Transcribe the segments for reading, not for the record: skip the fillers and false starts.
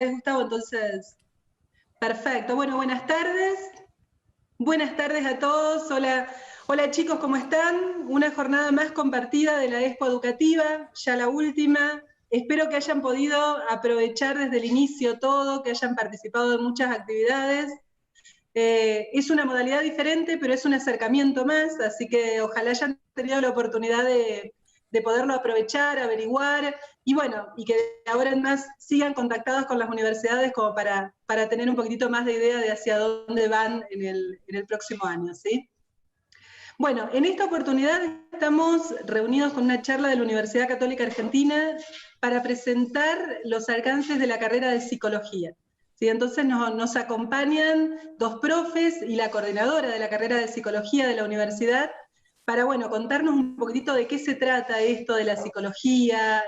Gustavo, entonces, perfecto. Bueno, buenas tardes. Buenas tardes a todos. Hola, hola chicos, ¿cómo están? Una jornada más compartida de la Expo Educativa, ya la última. Espero que hayan podido aprovechar desde el inicio todo, que hayan participado en muchas actividades. Es una modalidad diferente, pero es un acercamiento más, así que ojalá hayan tenido la oportunidad de poderlo aprovechar, averiguar, y bueno, y que ahora en más sigan contactados con las universidades como para tener un poquitito más de idea de hacia dónde van en el próximo año, ¿sí? Bueno, en esta oportunidad estamos reunidos con una charla de la Universidad Católica Argentina para presentar los alcances de la carrera de psicología. ¿Sí? Entonces nos acompañan dos profes y la coordinadora de la carrera de psicología de la universidad para, bueno, contarnos un poquitito de qué se trata esto de la psicología,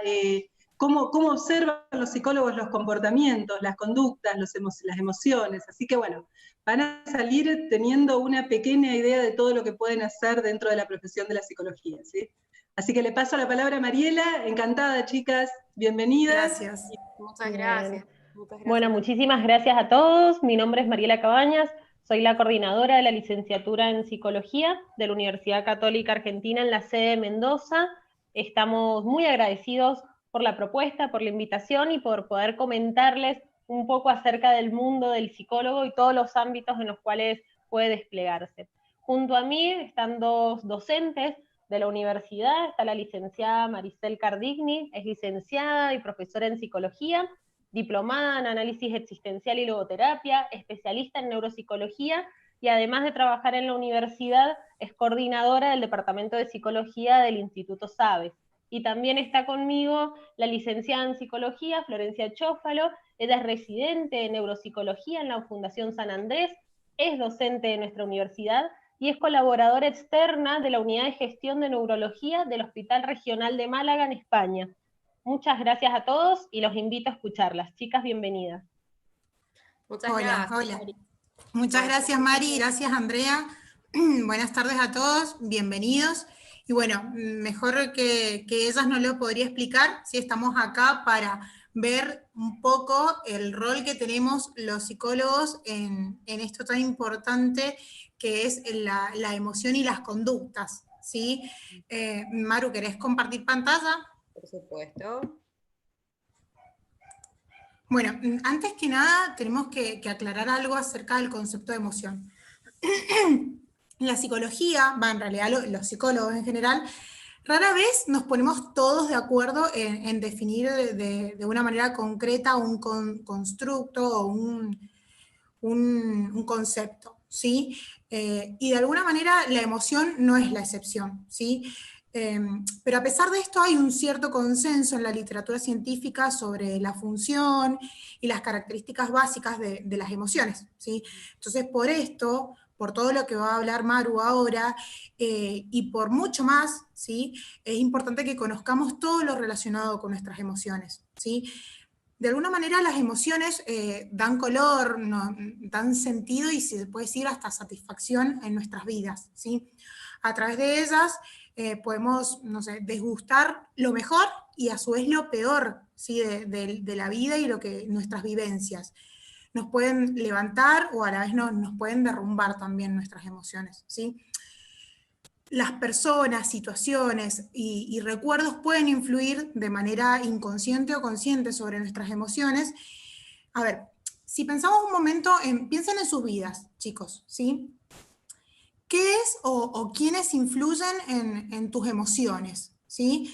cómo observan los psicólogos los comportamientos, las conductas, las emociones. Así que, bueno, van a salir teniendo una pequeña idea de todo lo que pueden hacer dentro de la profesión de la psicología, ¿sí? Así que le paso la palabra a Mariela. Encantada, chicas, bienvenidas. Gracias. Muchas Bien. gracias. Muchas Bueno, gracias. muchísimas gracias a todos. Mi nombre es Mariela Cabañas, soy la coordinadora de la licenciatura en Psicología de la Universidad Católica Argentina en la sede de Mendoza. Estamos muy agradecidos por la propuesta, por la invitación y por poder comentarles un poco acerca del mundo del psicólogo y todos los ámbitos en los cuales puede desplegarse. Junto a mí están dos docentes de la universidad, está la licenciada Maricel Cardigni, es licenciada y profesora en Psicología, diplomada en análisis existencial y logoterapia, especialista en neuropsicología y además de trabajar en la universidad es coordinadora del Departamento de Psicología del Instituto Sabes. Y también está conmigo la licenciada en Psicología, Florencia Chófalo, ella es residente de neuropsicología en la Fundación San Andrés, es docente de nuestra universidad y es colaboradora externa de la Unidad de Gestión de Neurología del Hospital Regional de Málaga en España. Muchas gracias a todos y los invito a escucharlas. Chicas, bienvenidas. Muchas Hola, gracias, hola. Mari. Muchas Bueno, gracias, Mari. Gracias, Andrea. Buenas tardes a todos. Bienvenidos. Y bueno, mejor que ellas no lo podría explicar si estamos acá para ver un poco el rol que tenemos los psicólogos en esto tan importante que es la emoción y las conductas, ¿sí? Maru, ¿querés compartir pantalla? por supuesto. Bueno, antes que nada tenemos que aclarar algo acerca del concepto de emoción. La psicología, en realidad los psicólogos en general, rara vez nos ponemos todos de acuerdo en definir de una manera concreta un constructo o un concepto, ¿sí? Y de alguna manera la emoción no es la excepción, ¿sí? Pero a pesar de esto hay un cierto consenso en la literatura científica sobre la función y las características básicas de las emociones, ¿sí? Entonces, por esto, por todo lo que va a hablar Maru ahora, y por mucho más, ¿sí? Es importante que conozcamos todo lo relacionado con nuestras emociones, ¿sí? De alguna manera las emociones dan color, no, dan sentido y se puede decir hasta satisfacción en nuestras vidas, ¿sí? A través de ellas podemos, no sé, desgustar lo mejor y a su vez lo peor, ¿sí? de la vida y nuestras vivencias. Nos pueden levantar o a la vez nos pueden derrumbar también nuestras emociones, ¿sí? Las personas, situaciones y recuerdos pueden influir de manera inconsciente o consciente sobre nuestras emociones. A ver, si pensamos un momento, piensen en sus vidas, chicos, ¿sí? ¿Qué es o quiénes influyen en tus emociones? ¿Sí?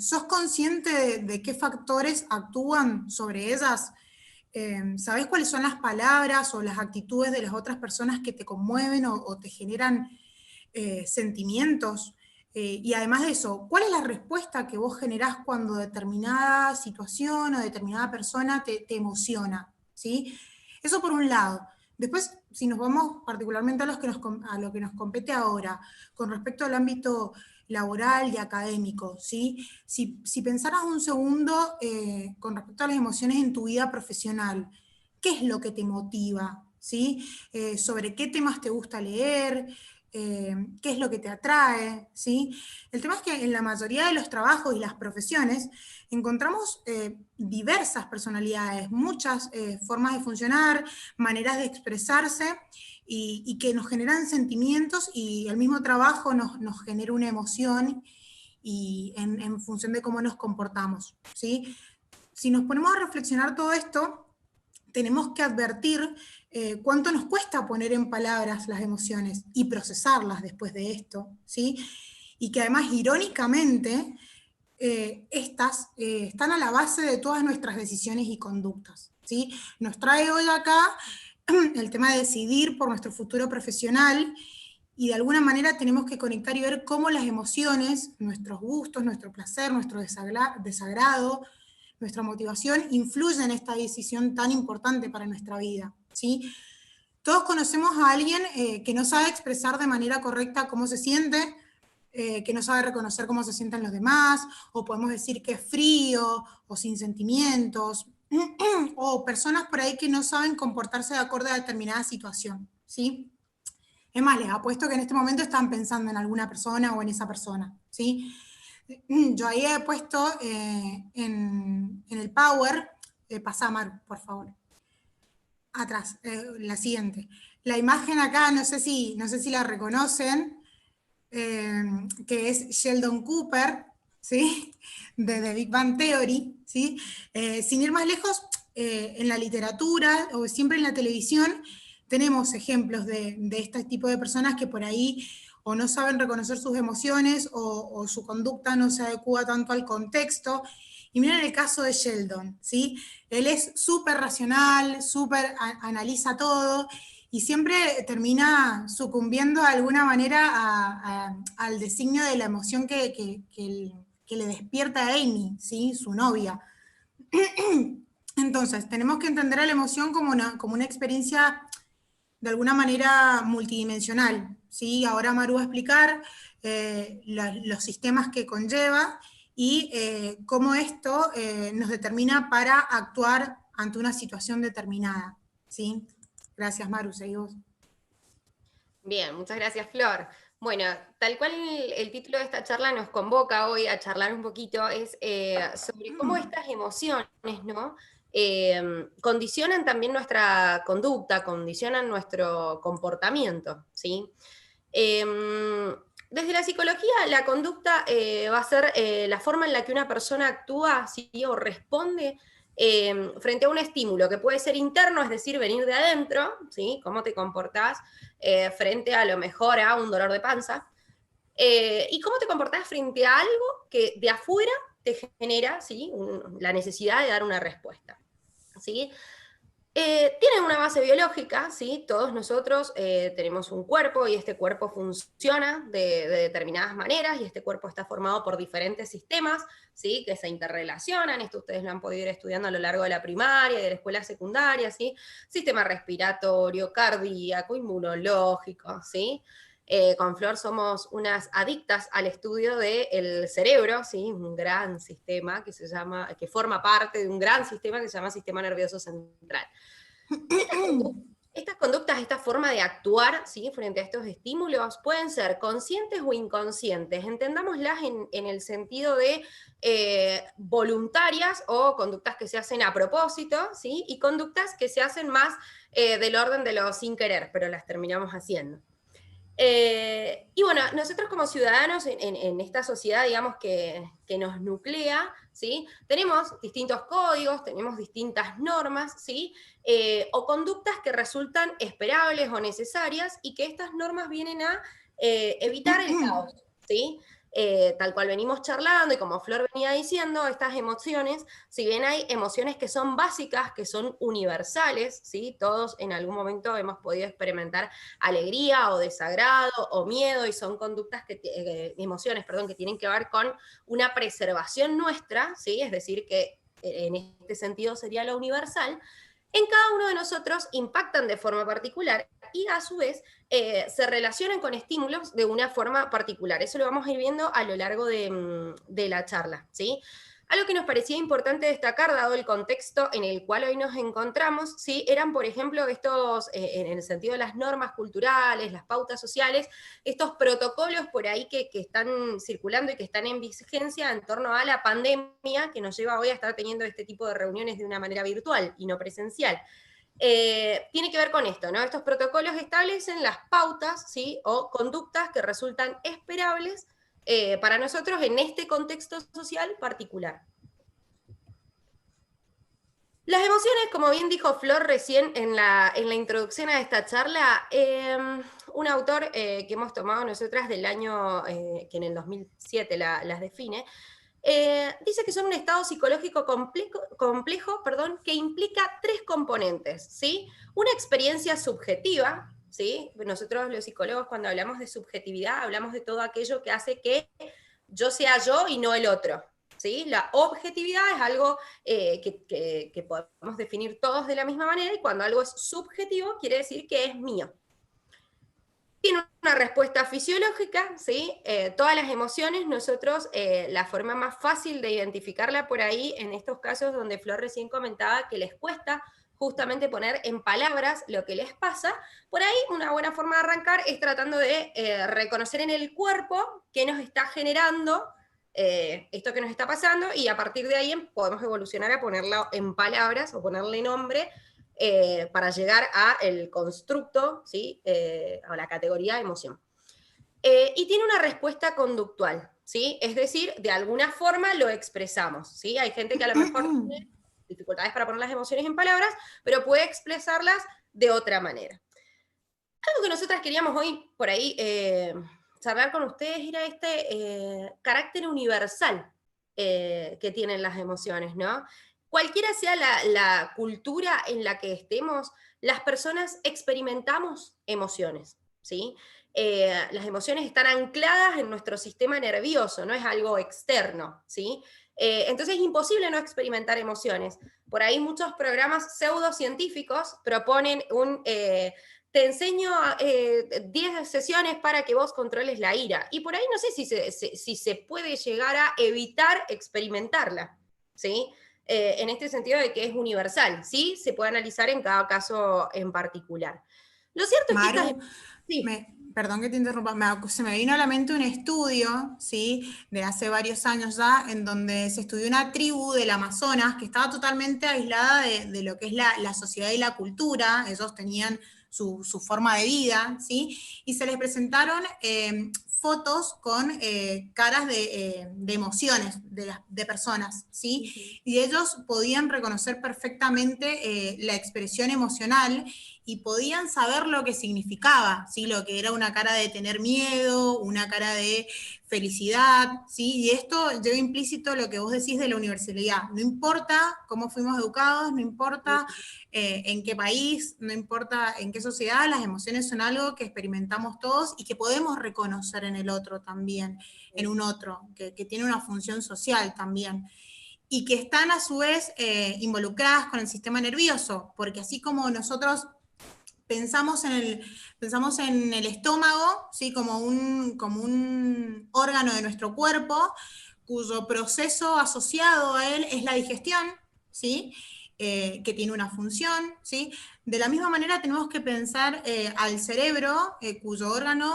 ¿Sos consciente de qué factores actúan sobre ellas? ¿Sabés cuáles son las palabras o las actitudes de las otras personas que te conmueven o te generan sentimientos? Y además de eso, ¿cuál es la respuesta que vos generás cuando determinada situación o determinada persona te emociona? ¿Sí? Eso por un lado. Después, si nos vamos particularmente a lo que nos compete ahora, con respecto al ámbito laboral y académico, ¿sí? Si pensaras un segundo con respecto a las emociones en tu vida profesional, ¿qué es lo que te motiva? ¿Sí? ¿Sobre qué temas te gusta leer? qué es lo que te atrae, ¿sí? El tema es que en la mayoría de los trabajos y las profesiones encontramos diversas personalidades, muchas formas de funcionar, maneras de expresarse, y que nos generan sentimientos, y el mismo trabajo nos genera una emoción y en función de cómo nos comportamos, ¿sí? Si nos ponemos a reflexionar todo esto, tenemos que advertir cuánto nos cuesta poner en palabras las emociones y procesarlas después de esto, ¿sí? Y que además, irónicamente, estas están a la base de todas nuestras decisiones y conductas, ¿sí? Nos trae hoy acá el tema de decidir por nuestro futuro profesional, y de alguna manera tenemos que conectar y ver cómo las emociones, nuestros gustos, nuestro placer, nuestro desagrado, nuestra motivación influyen en esta decisión tan importante para nuestra vida, ¿sí? Todos conocemos a alguien que no sabe expresar de manera correcta cómo se siente, que no sabe reconocer cómo se sienten los demás, o podemos decir que es frío, o sin sentimientos, o personas por ahí que no saben comportarse de acuerdo a determinada situación, ¿sí? Es más, les apuesto que en este momento están pensando en alguna persona o en esa persona, ¿sí? Yo ahí he puesto en el Power, pasá, Maru, por favor, atrás, la siguiente. La imagen acá, no sé si la reconocen, que es Sheldon Cooper, ¿sí? De The Big Bang Theory, ¿sí? Sin ir más lejos, en la literatura o siempre en la televisión tenemos ejemplos de este tipo de personas que por ahí o no saben reconocer sus emociones, o su conducta no se adecua tanto al contexto. Y miren el caso de Sheldon, ¿sí? Él es súper racional, analiza todo, y siempre termina sucumbiendo de alguna manera al designio de la emoción que le despierta a Amy, ¿sí? Su novia. Entonces, tenemos que entender a la emoción como una experiencia de alguna manera multidimensional, ¿sí? Ahora Maru va a explicar los sistemas que conlleva y cómo esto nos determina para actuar ante una situación determinada, ¿sí? Gracias, Maru, seguí vos. Bien, muchas gracias, Flor. Bueno, tal cual el título de esta charla nos convoca hoy a charlar un poquito, es sobre cómo estas emociones, ¿no? Condicionan también nuestra conducta, condicionan nuestro comportamiento, ¿sí? Desde la psicología, la conducta va a ser la forma en la que una persona actúa, ¿sí? O responde frente a un estímulo que puede ser interno, es decir, venir de adentro, ¿sí? Cómo te comportás frente a lo mejor a un dolor de panza, y cómo te comportás frente a algo que de afuera te genera, ¿sí? La necesidad de dar una respuesta, ¿sí? Tienen una base biológica, ¿sí? Todos nosotros tenemos un cuerpo, y este cuerpo funciona de determinadas maneras, y este cuerpo está formado por diferentes sistemas, ¿sí? Que se interrelacionan. Esto ustedes lo han podido ir estudiando a lo largo de la primaria y de la escuela secundaria, ¿sí? Sistema respiratorio, cardíaco, inmunológico, ¿sí? Con Flor somos unas adictas al estudio del cerebro, ¿sí? Un gran sistema que forma parte de un gran sistema que se llama sistema nervioso central. Estas conductas, esta forma de actuar, ¿sí? Frente a estos estímulos, pueden ser conscientes o inconscientes. Entendámoslas en el sentido de voluntarias, o conductas que se hacen a propósito, ¿sí? Y conductas que se hacen más del orden de lo sin querer, pero las terminamos haciendo. Y bueno, nosotros como ciudadanos en esta sociedad, digamos, que nos nuclea, ¿sí? Tenemos distintos códigos, tenemos distintas normas, ¿sí? O conductas que resultan esperables o necesarias, y que estas normas vienen a evitar el caos, ¿sí? Tal cual venimos charlando, y como Flor venía diciendo, estas emociones, si bien hay emociones que son básicas, que son universales, ¿sí? Todos en algún momento hemos podido experimentar alegría o desagrado o miedo, y son conductas emociones, que tienen que ver con una preservación nuestra, ¿sí? Es decir, que en este sentido sería lo universal. En cada uno de nosotros impactan de forma particular, y a su vez se relacionan con estímulos de una forma particular. Eso lo vamos a ir viendo a lo largo de la charla, ¿sí? Algo que nos parecía importante destacar, dado el contexto en el cual hoy nos encontramos, ¿sí? Eran, por ejemplo, estos, en el sentido de las normas culturales, las pautas sociales, estos protocolos por ahí que están circulando y que están en vigencia en torno a la pandemia, que nos lleva hoy a estar teniendo este tipo de reuniones de una manera virtual y no presencial. Tiene que ver con esto, ¿no? Estos protocolos establecen las pautas, ¿sí? O conductas que resultan esperables para nosotros en este contexto social particular. Las emociones, como bien dijo Flor recién en la introducción a esta charla, un autor que hemos tomado nosotras del año que en el 2007 las define, dice que son un estado psicológico complejo, que implica 3 componentes, ¿sí? Una experiencia subjetiva, ¿sí? Nosotros los psicólogos cuando hablamos de subjetividad hablamos de todo aquello que hace que yo sea yo y no el otro, ¿sí? La objetividad es algo que podemos definir todos de la misma manera, y cuando algo es subjetivo quiere decir que es mío. Tiene una respuesta fisiológica, ¿sí? Todas las emociones, nosotros, la forma más fácil de identificarla por ahí, en estos casos donde Flor recién comentaba que les cuesta justamente poner en palabras lo que les pasa, por ahí una buena forma de arrancar es tratando de reconocer en el cuerpo qué nos está generando esto que nos está pasando, y a partir de ahí podemos evolucionar a ponerlo en palabras o ponerle nombre para llegar al constructo, ¿sí? A la categoría emoción. Y tiene una respuesta conductual, ¿sí? Es decir, de alguna forma lo expresamos, ¿sí? Hay gente que a lo mejor tiene dificultades para poner las emociones en palabras, pero puede expresarlas de otra manera. Algo que nosotras queríamos hoy por ahí charlar con ustedes era este carácter universal que tienen las emociones, ¿no? Cualquiera sea la cultura en la que estemos, las personas experimentamos emociones, ¿sí? Las emociones están ancladas en nuestro sistema nervioso, no es algo externo, ¿sí? Entonces es imposible no experimentar emociones. Por ahí muchos programas pseudocientíficos proponen te enseño 10 sesiones para que vos controles la ira. Y por ahí no sé si se puede llegar a evitar experimentarla, ¿sí? En este sentido de que es universal, ¿sí? Se puede analizar en cada caso en particular. Lo cierto es que Maru, perdón que te interrumpa, se me vino a la mente un estudio, ¿sí? De hace varios años ya, en donde se estudió una tribu del Amazonas que estaba totalmente aislada de lo que es la sociedad y la cultura. Ellos tenían su forma de vida, ¿sí? Y se les presentaron fotos con caras de emociones de personas, ¿sí? Y ellos podían reconocer perfectamente la expresión emocional y podían saber lo que significaba, ¿sí? Lo que era una cara de tener miedo, una cara de felicidad, ¿sí? Y esto lleva implícito lo que vos decís de la universalidad. No importa cómo fuimos educados, no importa en qué país, no importa en qué sociedad, las emociones son algo que experimentamos todos y que podemos reconocer en el otro también, en un otro, que tiene una función social también. Y que están a su vez involucradas con el sistema nervioso, porque así como nosotros pensamos en el estómago, ¿sí? como un órgano de nuestro cuerpo, cuyo proceso asociado a él es la digestión, ¿sí? Que tiene una función, ¿sí? De la misma manera tenemos que pensar al cerebro, cuyo órgano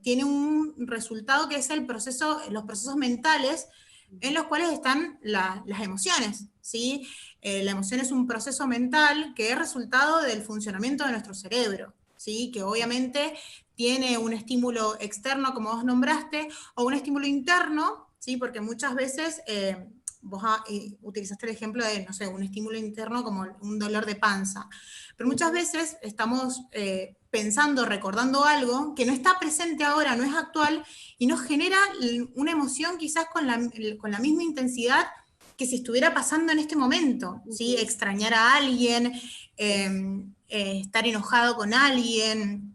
tiene un resultado que es los procesos mentales, en los cuales están las emociones, ¿sí? La emoción es un proceso mental que es resultado del funcionamiento de nuestro cerebro, ¿sí? Que obviamente tiene un estímulo externo, como vos nombraste, o un estímulo interno, ¿sí? Porque muchas veces vos utilizaste el ejemplo de, no sé, un estímulo interno como un dolor de panza, pero muchas veces estamos pensando, recordando algo que no está presente ahora, no es actual, y nos genera una emoción quizás con la misma intensidad que si estuviera pasando en este momento, ¿sí? Extrañar a alguien, estar enojado con alguien.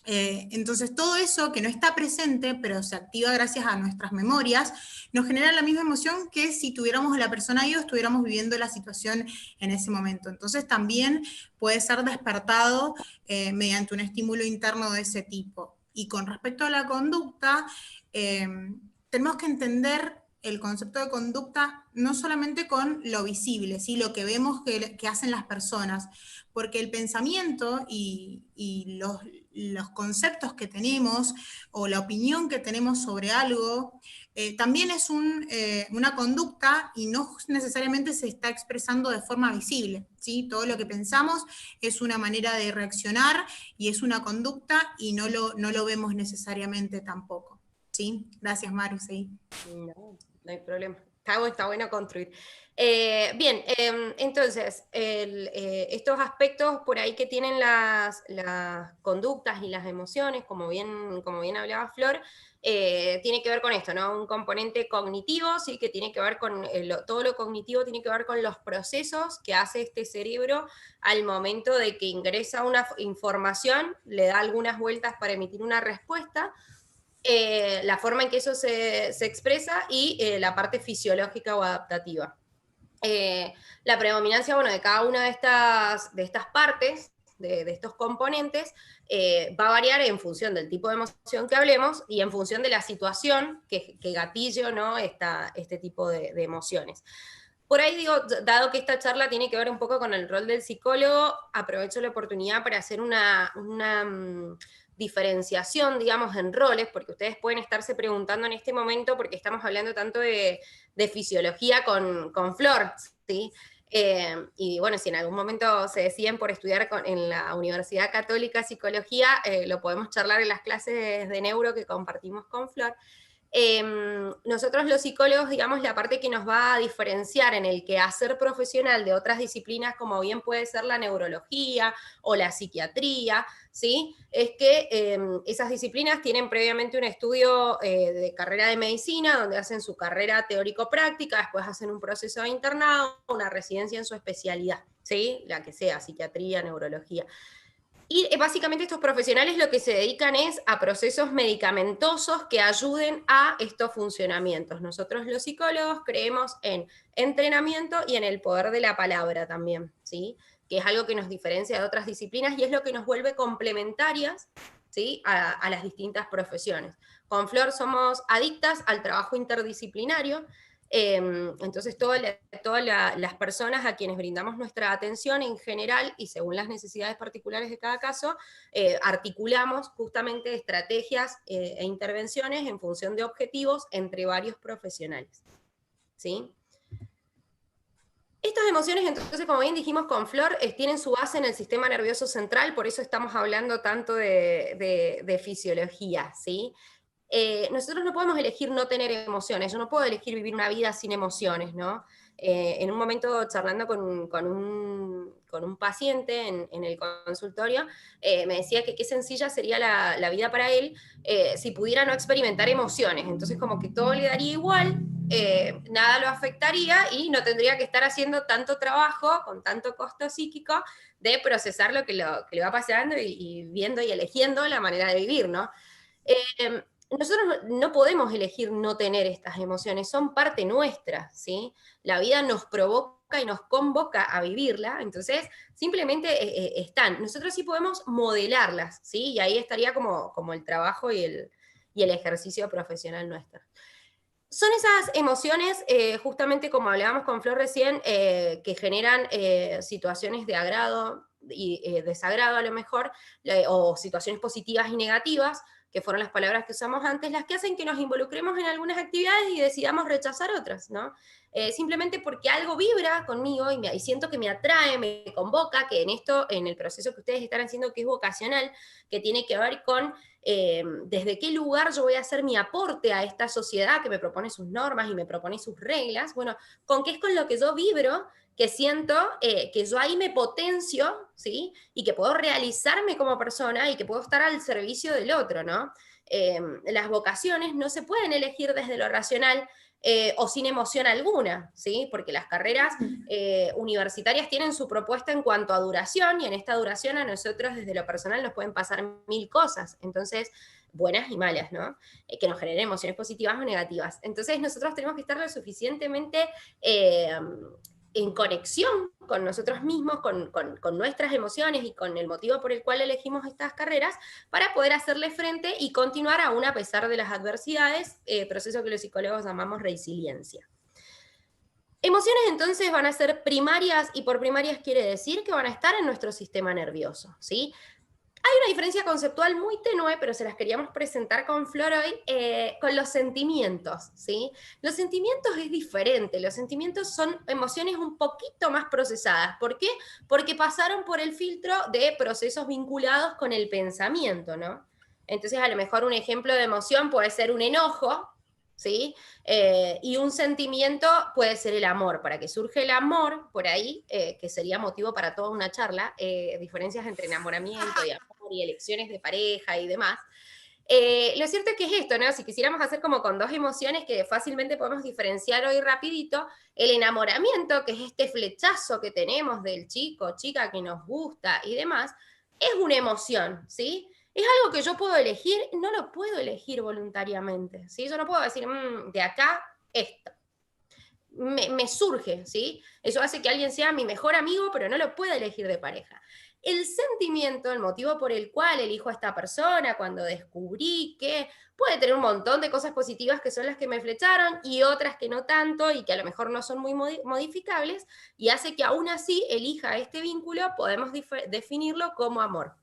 Entonces todo eso que no está presente, pero se activa gracias a nuestras memorias, nos genera la misma emoción que si tuviéramos a la persona ahí o estuviéramos viviendo la situación en ese momento. Entonces también puede ser despertado mediante un estímulo interno de ese tipo. Y con respecto a la conducta, tenemos que entender el concepto de conducta no solamente con lo visible, ¿sí? Lo que vemos que hacen las personas, porque el pensamiento y los conceptos que tenemos o la opinión que tenemos sobre algo también es una conducta y no necesariamente se está expresando de forma visible, ¿sí? Todo lo que pensamos es una manera de reaccionar y es una conducta y no lo vemos necesariamente tampoco, ¿sí? Gracias, Maru, sí. No hay problema. Está bueno construir. Bien, entonces, estos aspectos por ahí que tienen las conductas y las emociones, como bien hablaba Flor, tiene que ver con esto, ¿no? Un componente cognitivo, sí, que tiene que ver con, todo lo cognitivo tiene que ver con los procesos que hace este cerebro al momento de que ingresa una información, le da algunas vueltas para emitir una respuesta, la forma en que eso se expresa y la parte fisiológica o adaptativa. La predominancia, bueno, de cada una de estas partes, de estos componentes, va a variar en función del tipo de emoción que hablemos y en función de la situación que gatille o no este tipo de emociones. Por ahí digo, dado que esta charla tiene que ver un poco con el rol del psicólogo, aprovecho la oportunidad para hacer una diferenciación, digamos, en roles, porque ustedes pueden estarse preguntando en este momento, porque estamos hablando tanto de fisiología con Flor, ¿sí? Y bueno, si en algún momento se deciden por estudiar en la Universidad Católica Psicología, lo podemos charlar en las clases de neuro que compartimos con Flor. Nosotros los psicólogos, digamos, la parte que nos va a diferenciar en el quehacer profesional de otras disciplinas, como bien puede ser la neurología o la psiquiatría, ¿sí? Es que esas disciplinas tienen previamente un estudio de carrera de medicina, donde hacen su carrera teórico-práctica, después hacen un proceso de internado, una residencia en su especialidad, ¿sí? La que sea, psiquiatría, neurología. Y básicamente estos profesionales lo que se dedican es a procesos medicamentosos que ayuden a estos funcionamientos. Nosotros los psicólogos creemos en entrenamiento y en el poder de la palabra también, ¿sí? Que es algo que nos diferencia de otras disciplinas y es lo que nos vuelve complementarias, ¿sí? a las distintas profesiones. Con Flor somos adictas al trabajo interdisciplinario. Entonces todas las personas a quienes brindamos nuestra atención en general y según las necesidades particulares de cada caso, articulamos justamente estrategias e intervenciones en función de objetivos entre varios profesionales, ¿sí? Estas emociones, entonces, como bien dijimos con Flor, tienen su base en el sistema nervioso central, por eso estamos hablando tanto de fisiología, ¿sí? Nosotros no podemos elegir no tener emociones, yo no puedo elegir vivir una vida sin emociones, ¿no? En un momento charlando con un paciente en el consultorio, me decía que qué sencilla sería la vida para él si pudiera no experimentar emociones, entonces como que todo le daría igual, nada lo afectaría y no tendría que estar haciendo tanto trabajo con tanto costo psíquico de procesar lo que le va pasando y viendo y eligiendo la manera de vivir, ¿no? Nosotros no podemos elegir no tener estas emociones, son parte nuestra, ¿sí? La vida nos provoca y nos convoca a vivirla, entonces simplemente están. Nosotros sí podemos modelarlas, ¿sí? Y ahí estaría como el trabajo y el ejercicio profesional nuestro. Son esas emociones, justamente como hablábamos con Flor recién, que generan situaciones de agrado y desagrado a lo mejor, o situaciones positivas y negativas, que fueron las palabras que usamos antes, las que hacen que nos involucremos en algunas actividades y decidamos rechazar otras, ¿no? Simplemente porque algo vibra conmigo y siento que me atrae, me convoca, que en el proceso que ustedes están haciendo, que es vocacional, que tiene que ver con desde qué lugar yo voy a hacer mi aporte a esta sociedad que me propone sus normas y me propone sus reglas, bueno, con qué es con lo que yo vibro, que siento que yo ahí me potencio, ¿sí? Y que puedo realizarme como persona y que puedo estar al servicio del otro, ¿no? Las vocaciones no se pueden elegir desde lo racional o sin emoción alguna, ¿sí? Porque las carreras universitarias tienen su propuesta en cuanto a duración y en esta duración a nosotros desde lo personal nos pueden pasar 1000 cosas, entonces buenas y malas, ¿no? Que nos generen emociones positivas o negativas. Entonces nosotros tenemos que estar lo suficientemente en conexión con nosotros mismos, con nuestras emociones y con el motivo por el cual elegimos estas carreras, para poder hacerle frente y continuar aún a pesar de las adversidades, proceso que los psicólogos llamamos resiliencia. Emociones entonces van a ser primarias, y por primarias quiere decir que van a estar en nuestro sistema nervioso, ¿sí? Hay una diferencia conceptual muy tenue, pero se las queríamos presentar con Flor hoy, con los sentimientos, ¿sí? Los sentimientos es diferente, los sentimientos son emociones un poquito más procesadas. ¿Por qué? Porque pasaron por el filtro de procesos vinculados con el pensamiento, ¿no? Entonces, a lo mejor un ejemplo de emoción puede ser un enojo, ¿sí? Y un sentimiento puede ser el amor. Para que surge el amor, por ahí, que sería motivo para toda una charla, diferencias entre enamoramiento y amor y elecciones de pareja y demás. Lo cierto es que es esto, ¿no? Si quisiéramos hacer como con dos emociones que fácilmente podemos diferenciar hoy rapidito, el enamoramiento, que es este flechazo que tenemos del chico o chica que nos gusta y demás, es una emoción, ¿sí? Es algo que yo puedo elegir, no lo puedo elegir voluntariamente, ¿sí? Yo no puedo decir, de acá, esto. Me surge, ¿sí? Eso hace que alguien sea mi mejor amigo, pero no lo puedo elegir de pareja. El sentimiento, el motivo por el cual elijo a esta persona, cuando descubrí que puede tener un montón de cosas positivas que son las que me flecharon y otras que no tanto y que a lo mejor no son muy modificables, y hace que aún así elija este vínculo, podemos definirlo como amor.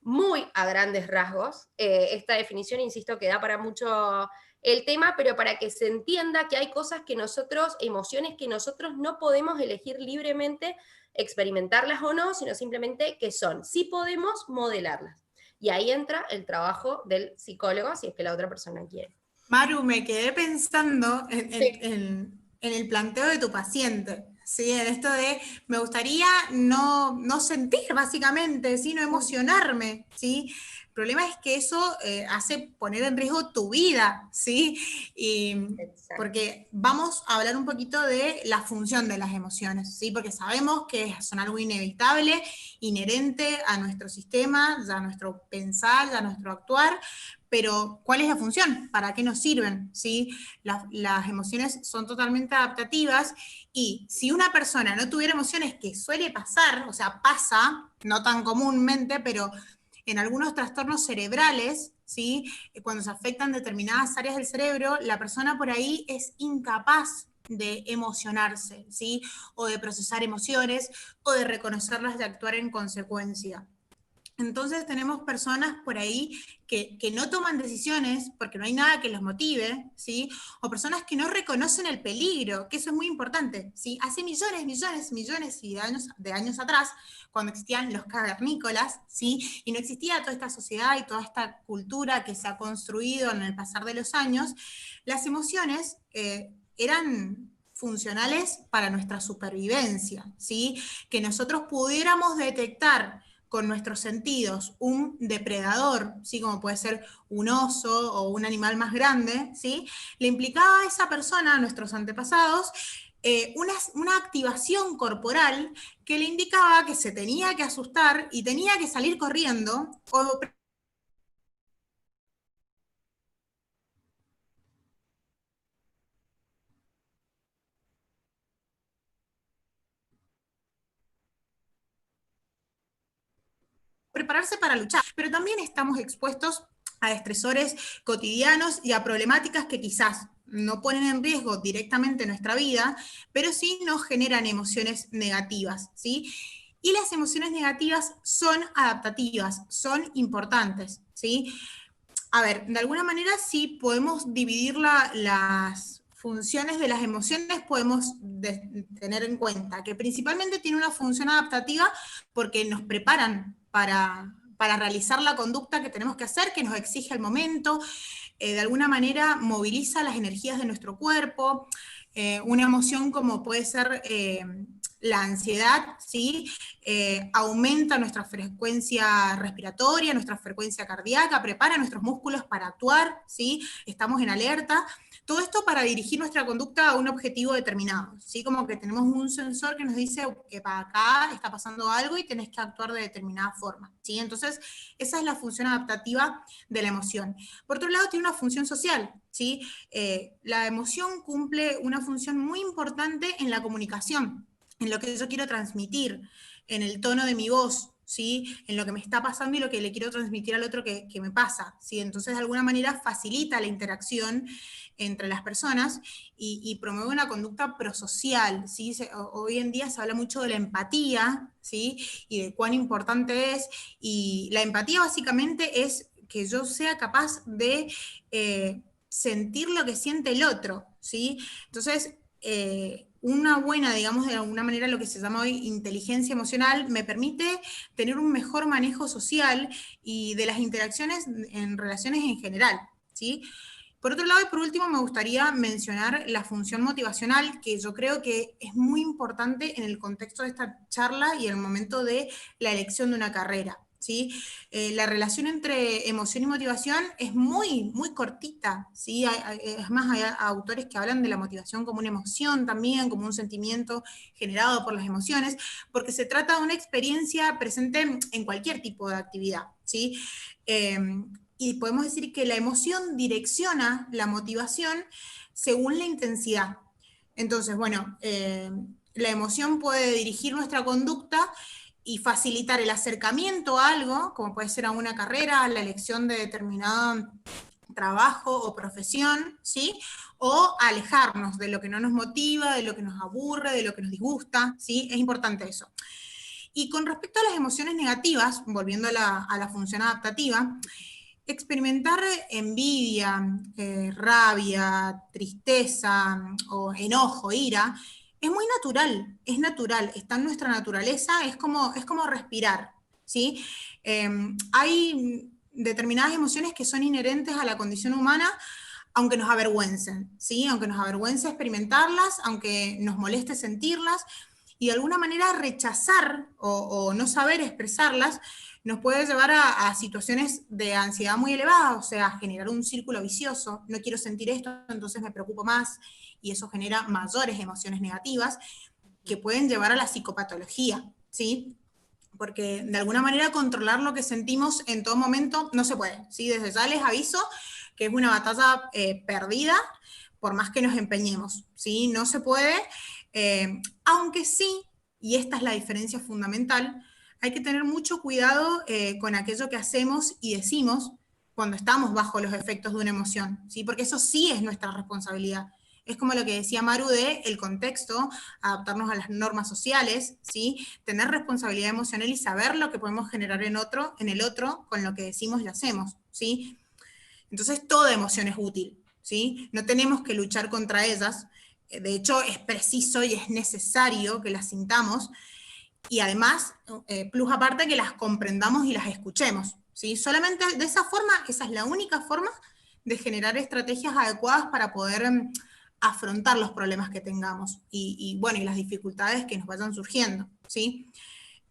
Muy a grandes rasgos, esta definición, insisto, que da para mucho el tema, pero para que se entienda que hay cosas que nosotros, emociones que nosotros no podemos elegir libremente, experimentarlas o no, sino simplemente que son. Sí podemos modelarlas. Y ahí entra el trabajo del psicólogo, si es que la otra persona quiere. Maru, me quedé pensando Sí. en el planteo de tu paciente, ¿sí? En esto de, me gustaría no sentir, básicamente, ¿sí? No emocionarme, ¿sí? El problema es que eso hace poner en riesgo tu vida, ¿sí? Porque vamos a hablar un poquito de la función de las emociones, ¿sí? Porque sabemos que son algo inevitable, inherente a nuestro sistema, a nuestro pensar, a nuestro actuar. Pero, ¿cuál es la función? ¿Para qué nos sirven? ¿Sí? Las emociones son totalmente adaptativas, y si una persona no tuviera emociones, que suele pasar, o sea, pasa, no tan comúnmente, pero en algunos trastornos cerebrales, ¿sí? Cuando se afectan determinadas áreas del cerebro, la persona por ahí es incapaz de emocionarse, ¿sí? O de procesar emociones, o de reconocerlas, de actuar en consecuencia. Entonces tenemos personas por ahí que no toman decisiones porque no hay nada que los motive, ¿sí? O personas que no reconocen el peligro, que eso es muy importante, ¿sí? Hace millones de años atrás, cuando existían los cavernícolas, ¿sí? Y no existía toda esta sociedad y toda esta cultura que se ha construido en el pasar de los años, las emociones eran funcionales para nuestra supervivencia, ¿sí? Que nosotros pudiéramos detectar con nuestros sentidos un depredador, ¿sí? Como puede ser un oso o un animal más grande, ¿sí? Le implicaba a esa persona, a nuestros antepasados, una activación corporal que le indicaba que se tenía que asustar y tenía que salir corriendo o prepararse para luchar. Pero también estamos expuestos a estresores cotidianos y a problemáticas que quizás no ponen en riesgo directamente nuestra vida, pero sí nos generan emociones negativas, ¿sí? Y las emociones negativas son adaptativas, son importantes, ¿sí? A ver, de alguna manera sí podemos dividir las funciones de las emociones, podemos tener en cuenta que principalmente tiene una función adaptativa porque nos preparan para realizar la conducta que tenemos que hacer, que nos exige el momento, de alguna manera moviliza las energías de nuestro cuerpo. Una emoción como puede ser la ansiedad, ¿sí? Aumenta nuestra frecuencia respiratoria, nuestra frecuencia cardíaca, prepara nuestros músculos para actuar, ¿sí? Estamos en alerta. Todo esto para dirigir nuestra conducta a un objetivo determinado, ¿sí? Como que tenemos un sensor que nos dice que para acá está pasando algo y tenés que actuar de determinada forma, ¿sí? Entonces, esa es la función adaptativa de la emoción. Por otro lado, tiene una función social, ¿sí? La emoción cumple una función muy importante en la comunicación. en lo que yo quiero transmitir, en el tono de mi voz, ¿sí? En lo que me está pasando y lo que le quiero transmitir al otro que me pasa, ¿sí? Entonces, de alguna manera facilita la interacción entre las personas y promueve una conducta prosocial, ¿sí? Hoy en día se habla mucho de la empatía, ¿sí? Y de cuán importante es, y la empatía básicamente es que yo sea capaz de sentir lo que siente el otro, ¿sí? Entonces, una buena, digamos, de alguna manera lo que se llama hoy inteligencia emocional, me permite tener un mejor manejo social y de las interacciones en relaciones en general, ¿sí? Por otro lado, y por último, me gustaría mencionar la función motivacional, que yo creo que es muy importante en el contexto de esta charla y en el momento de la elección de una carrera, ¿sí? La relación entre emoción y motivación es muy, muy cortita, ¿sí? Es más, hay autores que hablan de la motivación como una emoción también, como un sentimiento generado por las emociones, porque se trata de una experiencia presente en cualquier tipo de actividad, ¿sí? Y podemos decir que la emoción direcciona la motivación según la intensidad. Entonces, bueno, la emoción puede dirigir nuestra conducta y facilitar el acercamiento a algo, como puede ser a una carrera, a la elección de determinado trabajo o profesión, ¿sí? O alejarnos de lo que no nos motiva, de lo que nos aburre, de lo que nos disgusta, ¿sí? Es importante eso. Y con respecto a las emociones negativas, volviendo a la función adaptativa, experimentar envidia, rabia, tristeza o enojo, ira, es muy natural, está en nuestra naturaleza, es como respirar, ¿sí? Hay determinadas emociones que son inherentes a la condición humana, aunque nos avergüencen, ¿sí? Aunque nos avergüence experimentarlas, aunque nos moleste sentirlas, y de alguna manera rechazar o no saber expresarlas nos puede llevar a situaciones de ansiedad muy elevada, o sea, generar un círculo vicioso. No quiero sentir esto, entonces me preocupo más, y eso genera mayores emociones negativas que pueden llevar a la psicopatología, ¿sí? Porque de alguna manera controlar lo que sentimos en todo momento no se puede, ¿sí? Desde ya les aviso que es una batalla perdida, por más que nos empeñemos, ¿sí? No se puede, aunque sí, y esta es la diferencia fundamental, hay que tener mucho cuidado con aquello que hacemos y decimos cuando estamos bajo los efectos de una emoción, ¿sí? Porque eso sí es nuestra responsabilidad. Es como lo que decía Maru de el contexto, adaptarnos a las normas sociales, ¿sí? Tener responsabilidad emocional y saber lo que podemos generar en el otro con lo que decimos y hacemos, ¿sí? Entonces toda emoción es útil, ¿sí? No tenemos que luchar contra ellas. De hecho, es preciso y es necesario que las sintamos, y además, plus aparte, que las comprendamos y las escuchemos, ¿sí? Solamente de esa forma, esa es la única forma de generar estrategias adecuadas para poder afrontar los problemas que tengamos bueno, y las dificultades que nos vayan surgiendo, ¿sí?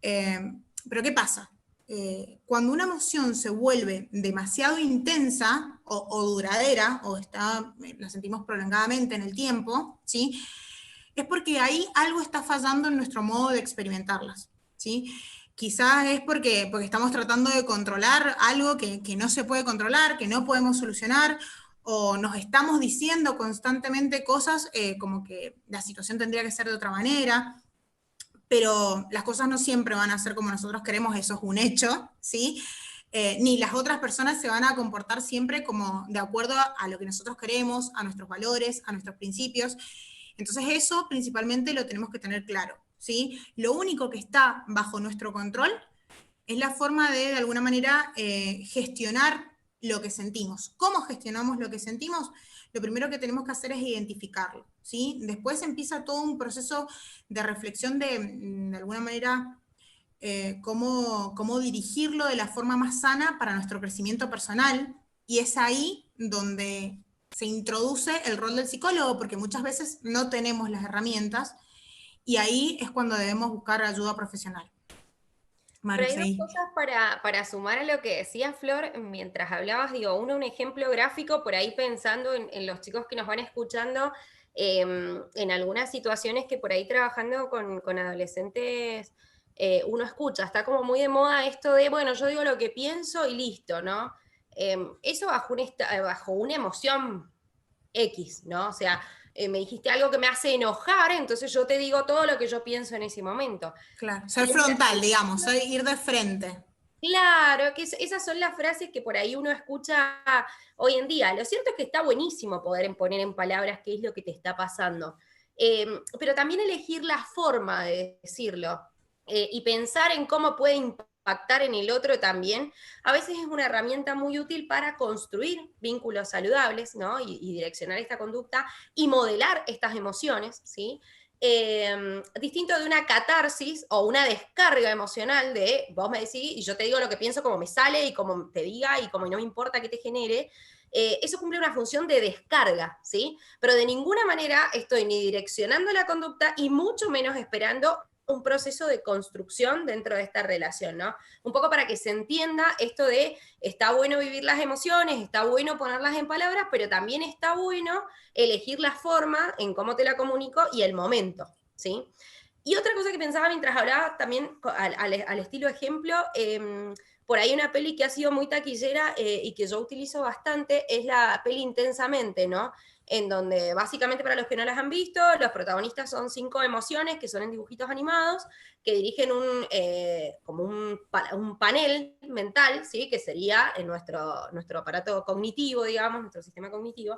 Pero ¿qué pasa? Cuando una emoción se vuelve demasiado intensa o duradera, o la sentimos prolongadamente en el tiempo, ¿sí? Es porque ahí algo está fallando en nuestro modo de experimentarlas, ¿sí? Quizás es porque estamos tratando de controlar algo que no se puede controlar, que no podemos solucionar, o nos estamos diciendo constantemente cosas como que la situación tendría que ser de otra manera, pero las cosas no siempre van a ser como nosotros queremos, eso es un hecho, ¿sí? Ni las otras personas se van a comportar siempre como de acuerdo a lo que nosotros queremos, a nuestros valores, a nuestros principios. Entonces eso principalmente lo tenemos que tener claro, ¿sí? Lo único que está bajo nuestro control es la forma de alguna manera, gestionar lo que sentimos. ¿Cómo gestionamos lo que sentimos? Lo primero que tenemos que hacer es identificarlo, ¿sí? Después empieza todo un proceso de reflexión de alguna manera, cómo dirigirlo de la forma más sana para nuestro crecimiento personal, y es ahí donde se introduce el rol del psicólogo, porque muchas veces no tenemos las herramientas, y ahí es cuando debemos buscar ayuda profesional. Pero hay dos cosas para sumar a lo que decía Flor mientras hablabas. Digo, un ejemplo gráfico, por ahí pensando en los chicos que nos van escuchando, en algunas situaciones que por ahí trabajando con adolescentes uno escucha, está como muy de moda esto de, bueno, yo digo lo que pienso y listo, ¿no? Eso bajo una emoción X, ¿no? O sea, me dijiste algo que me hace enojar, entonces yo te digo todo lo que yo pienso en ese momento. Claro, ser frontal, digamos, ir de frente. Claro, que esas son las frases que por ahí uno escucha hoy en día. Lo cierto es que está buenísimo poder poner en palabras qué es lo que te está pasando. Pero también elegir la forma de decirlo y pensar en cómo puede impactar en el otro también, a veces es una herramienta muy útil para construir vínculos saludables, ¿no? Y direccionar esta conducta y modelar estas emociones, ¿sí? Distinto de una catarsis o una descarga emocional de vos me decís y yo te digo lo que pienso como me sale y como te diga y como no me importa que te genere. Eso cumple una función de descarga, ¿sí? Pero de ninguna manera estoy ni direccionando la conducta y mucho menos esperando un proceso de construcción dentro de esta relación, ¿no? Un poco para que se entienda esto de está bueno vivir las emociones, está bueno ponerlas en palabras, pero también está bueno elegir la forma en cómo te la comunico y el momento, ¿sí? Y otra cosa que pensaba mientras hablaba también al estilo ejemplo, por ahí una peli que ha sido muy taquillera y que yo utilizo bastante es la peli Intensamente, ¿no? En donde básicamente para los que no las han visto, los protagonistas son 5 emociones que son en dibujitos animados, que dirigen como un panel mental, ¿sí? Que sería nuestro aparato cognitivo, digamos, nuestro sistema cognitivo,